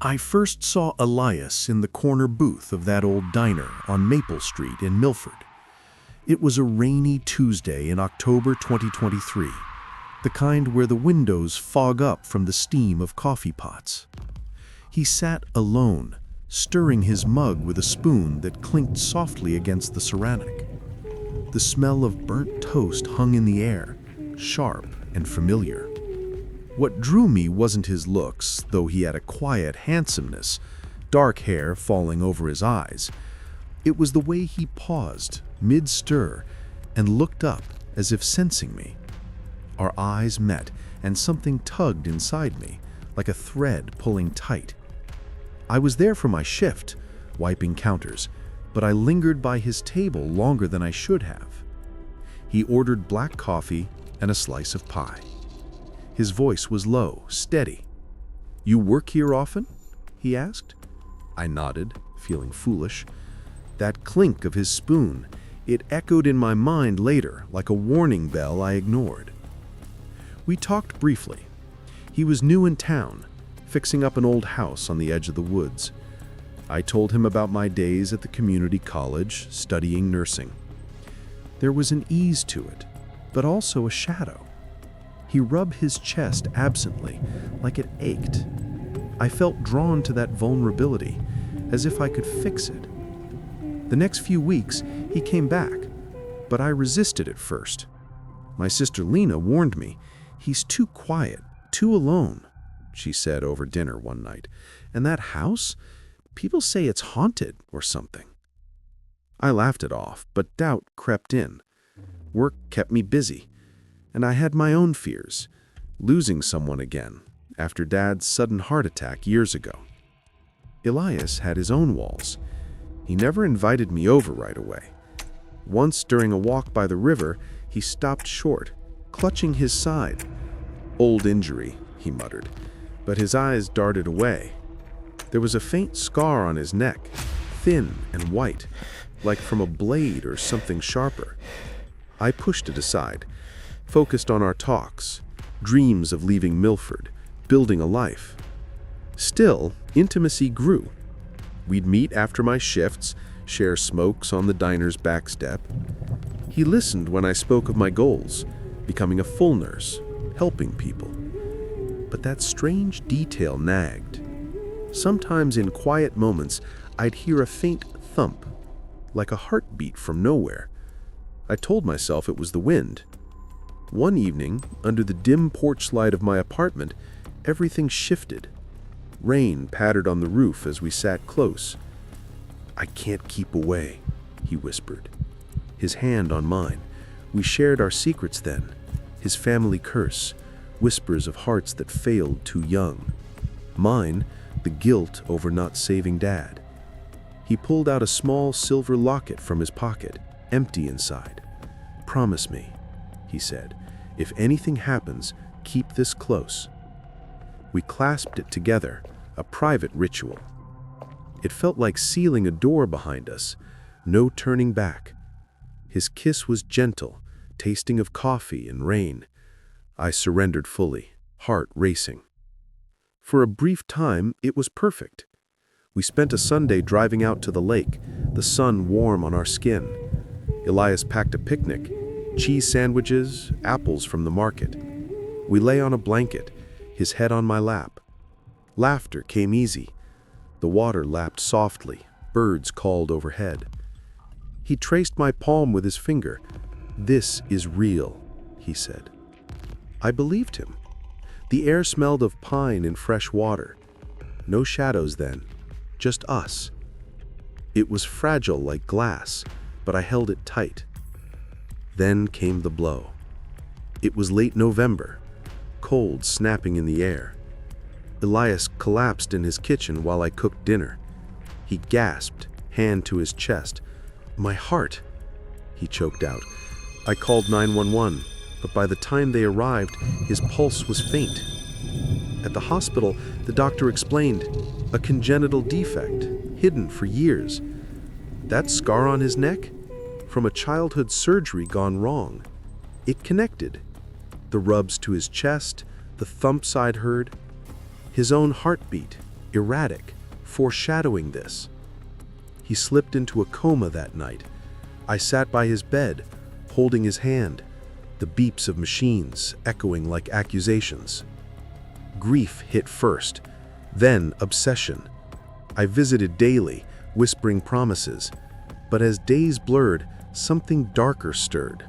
I first saw Elias in the corner booth of that old diner on Maple Street in Milford. It was a rainy Tuesday in October 2023, the kind where the windows fog up from the steam of coffee pots. He sat alone, stirring his mug with a spoon that clinked softly against the ceramic. The smell of burnt toast hung in the air, sharp and familiar. What drew me wasn't his looks, though he had a quiet handsomeness, dark hair falling over his eyes. It was the way he paused, mid-stir, and looked up as if sensing me. Our eyes met, and something tugged inside me, like a thread pulling tight. I was there for my shift, wiping counters, but I lingered by his table longer than I should have. He ordered black coffee and a slice of pie. His voice was low, steady. "You work here often?" he asked. I nodded, feeling foolish. That clink of his spoon, it echoed in my mind later like a warning bell I ignored. We talked briefly. He was new in town, fixing up an old house on the edge of the woods. I told him about my days at the community college, studying nursing. There was an ease to it, but also a shadow. He rubbed his chest absently, like it ached. I felt drawn to that vulnerability, as if I could fix it. The next few weeks, he came back, but I resisted at first. My sister Lena warned me, "He's too quiet, too alone," she said over dinner one night. "And that house? People say it's haunted or something." I laughed it off, but doubt crept in. Work kept me busy, and I had my own fears, losing someone again after Dad's sudden heart attack years ago. Elias had his own walls. He never invited me over right away. Once during a walk by the river, he stopped short, clutching his side. "Old injury," he muttered, but his eyes darted away. There was a faint scar on his neck, thin and white, like from a blade or something sharper. I pushed it aside, focused on our talks, dreams of leaving Milford, building a life. Still, intimacy grew. We'd meet after my shifts, share smokes on the diner's back step. He listened when I spoke of my goals, becoming a full nurse, helping people. But that strange detail nagged. Sometimes in quiet moments, I'd hear a faint thump, like a heartbeat from nowhere. I told myself it was the wind. One evening, under the dim porch light of my apartment, everything shifted. Rain pattered on the roof as we sat close. "I can't keep away," he whispered, his hand on mine. We shared our secrets then, his family curse, whispers of hearts that failed too young. Mine, the guilt over not saving Dad. He pulled out a small silver locket from his pocket, empty inside. "Promise me," he said, "if anything happens, keep this close." We clasped it together, a private ritual. It felt like sealing a door behind us, no turning back. His kiss was gentle, tasting of coffee and rain. I surrendered fully, heart racing. For a brief time, it was perfect. We spent a Sunday driving out to the lake, the sun warm on our skin. Elias packed a picnic, cheese sandwiches, apples from the market. We lay on a blanket, his head on my lap. Laughter came easy. The water lapped softly, birds called overhead. He traced my palm with his finger. "This is real," he said. I believed him. The air smelled of pine and fresh water. No shadows then, just us. It was fragile like glass, but I held it tight. Then came the blow. It was late November, cold snapping in the air. Elias collapsed in his kitchen while I cooked dinner. He gasped, hand to his chest. "My heart," he choked out. I called 911, but by the time they arrived, his pulse was faint. At the hospital, the doctor explained, a congenital defect, hidden for years. That scar on his neck? From a childhood surgery gone wrong. It connected. The rubs to his chest, the thumps I'd heard, his own heartbeat, erratic, foreshadowing this. He slipped into a coma that night. I sat by his bed, holding his hand, the beeps of machines echoing like accusations. Grief hit first, then obsession. I visited daily, whispering promises, but as days blurred, something darker stirred.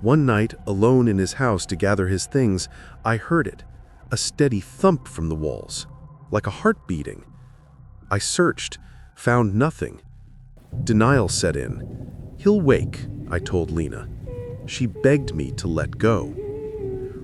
One night, alone in his house to gather his things, I heard it, a steady thump from the walls, like a heart beating. I searched, found nothing. Denial set in. "He'll wake," I told Lena. She begged me to let go.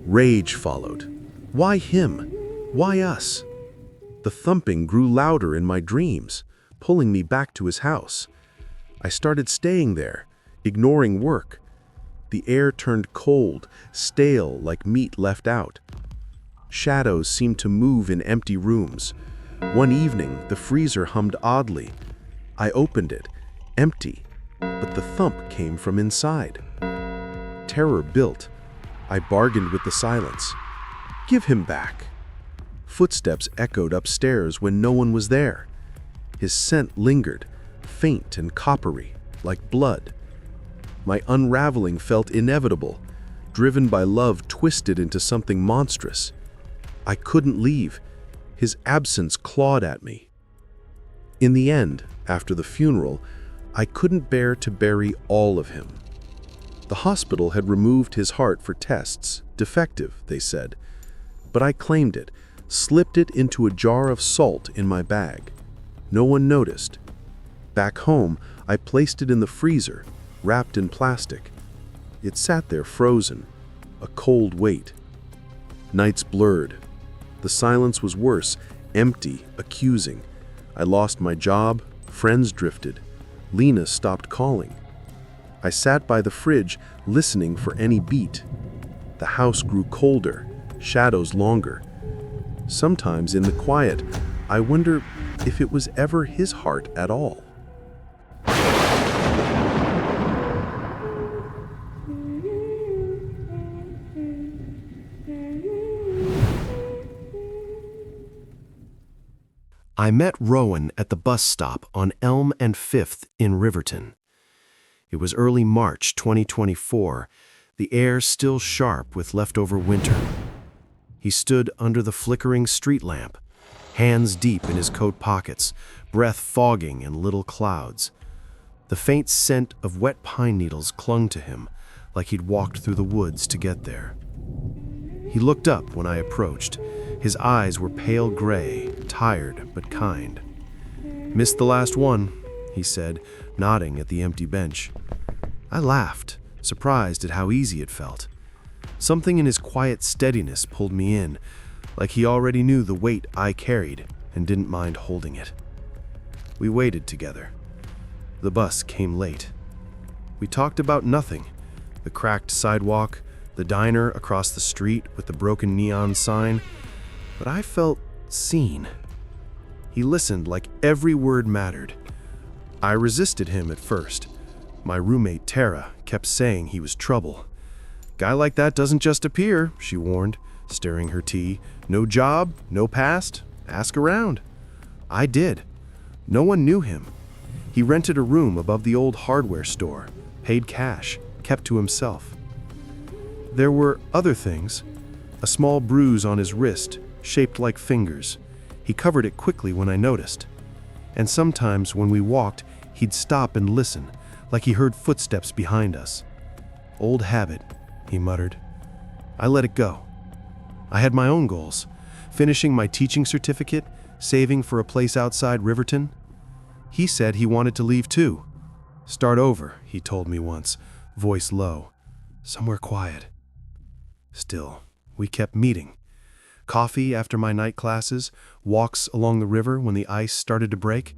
Rage followed. Why him? Why us? The thumping grew louder in my dreams, pulling me back to his house. I started staying there, ignoring work. The air turned cold, stale like meat left out. Shadows seemed to move in empty rooms. One evening, the freezer hummed oddly. I opened it, empty, but the thump came from inside. Terror built. I bargained with the silence. "Give him back." Footsteps echoed upstairs when no one was there. His scent lingered, faint and coppery, like blood. My unraveling felt inevitable, driven by love twisted into something monstrous. I couldn't leave. His absence clawed at me. In the end, after the funeral, I couldn't bear to bury all of him. The hospital had removed his heart for tests, defective, they said. But I claimed it, slipped it into a jar of salt in my bag. No one noticed. Back home, I placed it in the freezer, wrapped in plastic. It sat there frozen, a cold weight. Nights blurred. The silence was worse, empty, accusing. I lost my job, friends drifted. Lena stopped calling. I sat by the fridge, listening for any beat. The house grew colder, shadows longer. Sometimes in the quiet, I wonder if it was ever his heart at all. I met Rowan at the bus stop on Elm and 5th in Riverton. It was early March 2024, the air still sharp with leftover winter. He stood under the flickering street lamp, hands deep in his coat pockets, breath fogging in little clouds. The faint scent of wet pine needles clung to him, like he'd walked through the woods to get there. He looked up when I approached. His eyes were pale gray, tired but kind. "Missed the last one," he said, nodding at the empty bench. I laughed, surprised at how easy it felt. Something in his quiet steadiness pulled me in, like he already knew the weight I carried and didn't mind holding it. We waited together. The bus came late. We talked about nothing: the cracked sidewalk, the diner across the street with the broken neon sign, but I felt seen. He listened like every word mattered. I resisted him at first. My roommate Tara kept saying he was trouble. "Guy like that doesn't just appear," she warned, stirring her tea. "No job, no past, ask around." I did. No one knew him. He rented a room above the old hardware store, paid cash, kept to himself. There were other things. A small bruise on his wrist, shaped like fingers. He covered it quickly when I noticed. And sometimes when we walked, he'd stop and listen, like he heard footsteps behind us. "Old habit," he muttered. I let it go. I had my own goals: finishing my teaching certificate, saving for a place outside Riverton. He said he wanted to leave too. "Start over," he told me once, voice low. "Somewhere quiet." Still, we kept meeting. Coffee after my night classes, walks along the river when the ice started to break.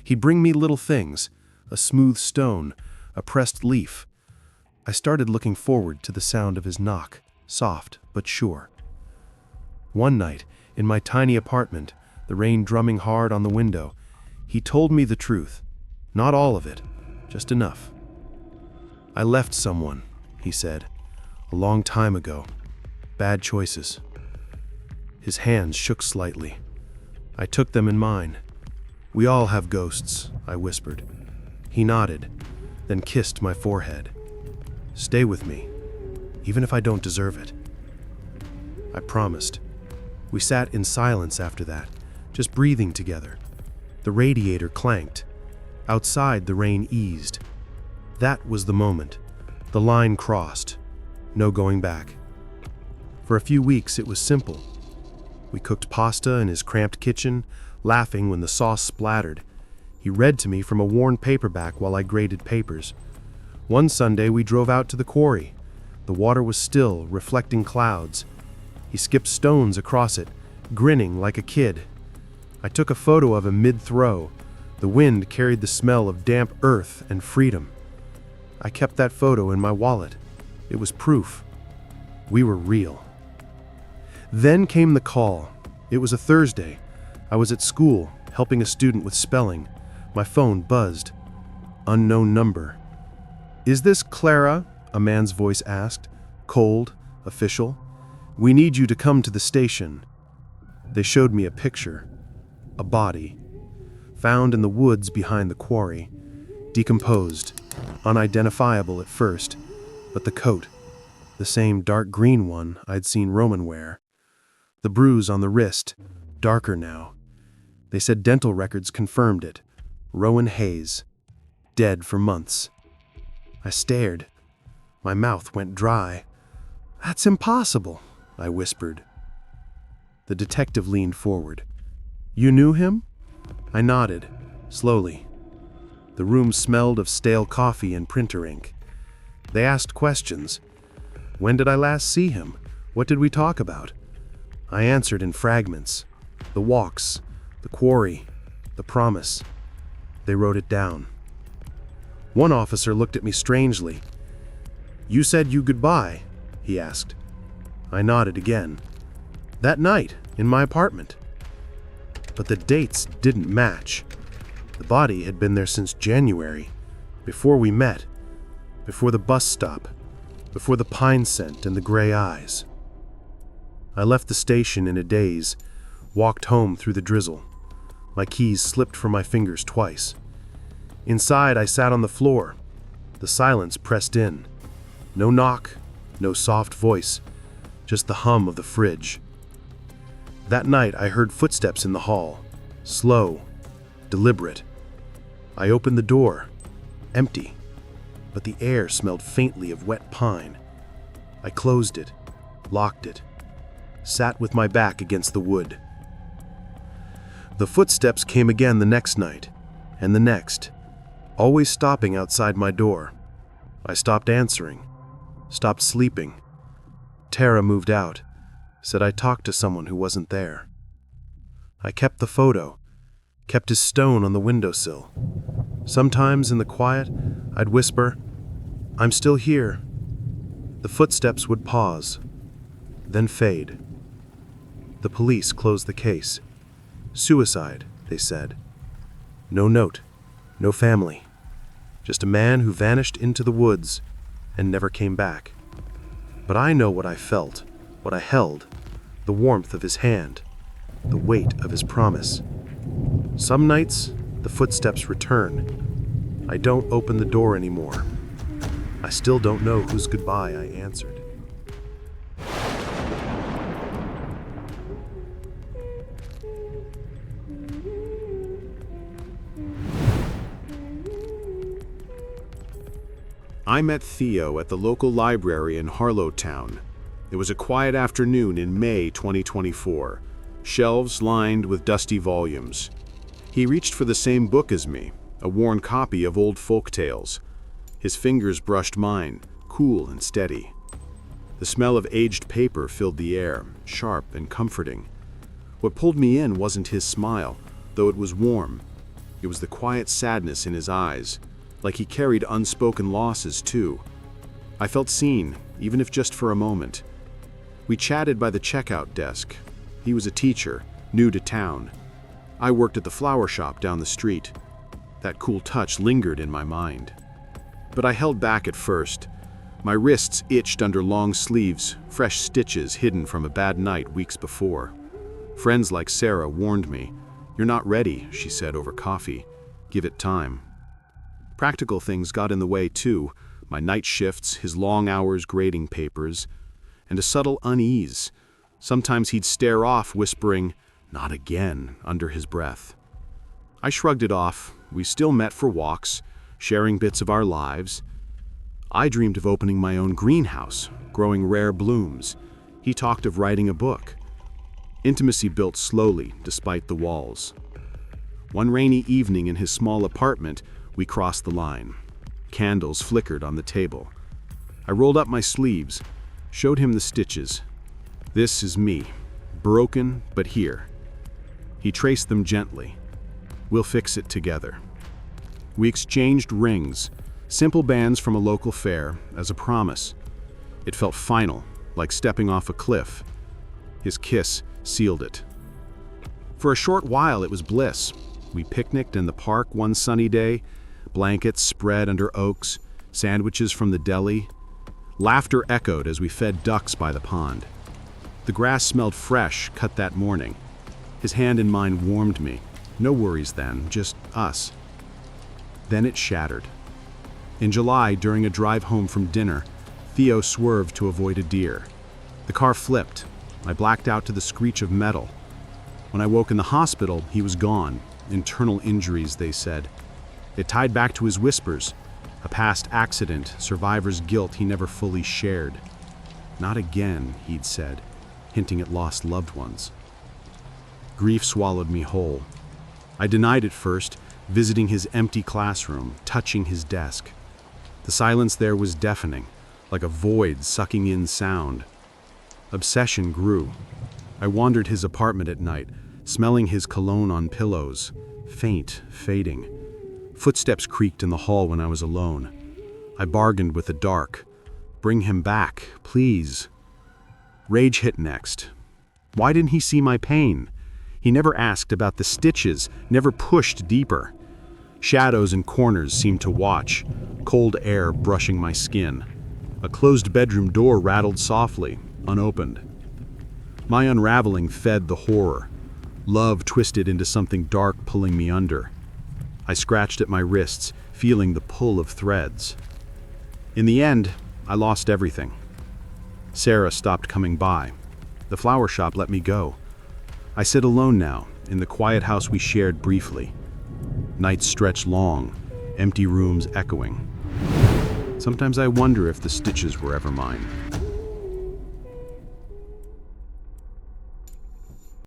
He'd bring me little things: a smooth stone, a pressed leaf. I started looking forward to the sound of his knock, soft but sure. One night, in my tiny apartment, the rain drumming hard on the window, he told me the truth. Not all of it, just enough. "I left someone," he said, "a long time ago. Bad choices." His hands shook slightly. I took them in mine. "We all have ghosts," I whispered. He nodded, then kissed my forehead. "Stay with me, even if I don't deserve it." I promised. We sat in silence after that, just breathing together. The radiator clanked. Outside, the rain eased. That was the moment. The line crossed. No going back. For a few weeks, it was simple. We cooked pasta in his cramped kitchen, laughing when the sauce splattered. He read to me from a worn paperback while I graded papers. One Sunday, we drove out to the quarry. The water was still, reflecting clouds. He skipped stones across it, grinning like a kid. I took a photo of him mid-throw. The wind carried the smell of damp earth and freedom. I kept that photo in my wallet. It was proof. We were real. Then came the call. It was a Thursday. I was at school, helping a student with spelling. My phone buzzed. Unknown number. "Is this Clara?" a man's voice asked. Cold, official. "We need you to come to the station." They showed me a picture. A body. Found in the woods behind the quarry. Decomposed. Unidentifiable at first. But the coat. The same dark green one I'd seen Roman wear. The bruise on the wrist. Darker now. They said dental records confirmed it. Rowan Hayes. Dead for months. I stared. My mouth went dry. "That's impossible," I whispered. The detective leaned forward. "You knew him?" I nodded, slowly. The room smelled of stale coffee and printer ink. They asked questions. When did I last see him? What did we talk about? I answered in fragments. The walks, the quarry, the promise. They wrote it down. One officer looked at me strangely. "You said you goodbye?" he asked. I nodded again. "That night, in my apartment." But the dates didn't match. The body had been there since January, before we met, before the bus stop, before the pine scent and the gray eyes. I left the station in a daze, walked home through the drizzle. My keys slipped from my fingers twice. Inside, I sat on the floor. The silence pressed in. No knock, no soft voice, just the hum of the fridge. That night, I heard footsteps in the hall, slow, deliberate. I opened the door, empty, but the air smelled faintly of wet pine. I closed it, locked it, sat with my back against the wood. The footsteps came again the next night, and the next, always stopping outside my door. I stopped answering, stopped sleeping. Tara moved out, said I talked to someone who wasn't there. I kept the photo, kept his stone on the windowsill. Sometimes in the quiet, I'd whisper, "I'm still here." The footsteps would pause, then fade. The police closed the case. Suicide, they said. No note, no family. Just a man who vanished into the woods and never came back. But I know what I felt, what I held, the warmth of his hand, the weight of his promise. Some nights, the footsteps return. I don't open the door anymore. I still don't know whose goodbye I answered. I met Theo at the local library in Harlowtown. It was a quiet afternoon in May 2024, shelves lined with dusty volumes. He reached for the same book as me, a worn copy of old folk tales. His fingers brushed mine, cool and steady. The smell of aged paper filled the air, sharp and comforting. What pulled me in wasn't his smile, though it was warm. It was the quiet sadness in his eyes, like he carried unspoken losses too. I felt seen, even if just for a moment. We chatted by the checkout desk. He was a teacher, new to town. I worked at the flower shop down the street. That cool touch lingered in my mind. But I held back at first. My wrists itched under long sleeves, fresh stitches hidden from a bad night weeks before. Friends like Sarah warned me, "You're not ready," she said over coffee. "Give it time." Practical things got in the way too, my night shifts, his long hours grading papers, and a subtle unease. Sometimes he'd stare off, whispering, "Not again," under his breath. I shrugged it off. We still met for walks, sharing bits of our lives. I dreamed of opening my own greenhouse, growing rare blooms. He talked of writing a book. Intimacy built slowly, despite the walls. One rainy evening in his small apartment, we crossed the line. Candles flickered on the table. I rolled up my sleeves, showed him the stitches. "This is me, broken but here." He traced them gently. "We'll fix it together." We exchanged rings, simple bands from a local fair, as a promise. It felt final, like stepping off a cliff. His kiss sealed it. For a short while it was bliss. We picnicked in the park one sunny day, blankets spread under oaks, sandwiches from the deli. Laughter echoed as we fed ducks by the pond. The grass smelled fresh, cut that morning. His hand in mine warmed me. No worries then, just us. Then it shattered. In July, during a drive home from dinner, Theo swerved to avoid a deer. The car flipped. I blacked out to the screech of metal. When I woke in the hospital, he was gone. Internal injuries, they said. It tied back to his whispers. A past accident, survivor's guilt he never fully shared. "Not again," he'd said, hinting at lost loved ones. Grief swallowed me whole. I denied it first, visiting his empty classroom, touching his desk. The silence there was deafening, like a void sucking in sound. Obsession grew. I wandered his apartment at night, smelling his cologne on pillows, faint, fading. Footsteps creaked in the hall when I was alone. I bargained with the dark. "Bring him back, please." Rage hit next. Why didn't he see my pain? He never asked about the stitches, never pushed deeper. Shadows in corners seemed to watch, cold air brushing my skin. A closed bedroom door rattled softly, unopened. My unraveling fed the horror. Love twisted into something dark, pulling me under. I scratched at my wrists, feeling the pull of threads. In the end, I lost everything. Sarah stopped coming by. The flower shop let me go. I sit alone now, in the quiet house we shared briefly. Nights stretch long, empty rooms echoing. Sometimes I wonder if the stitches were ever mine.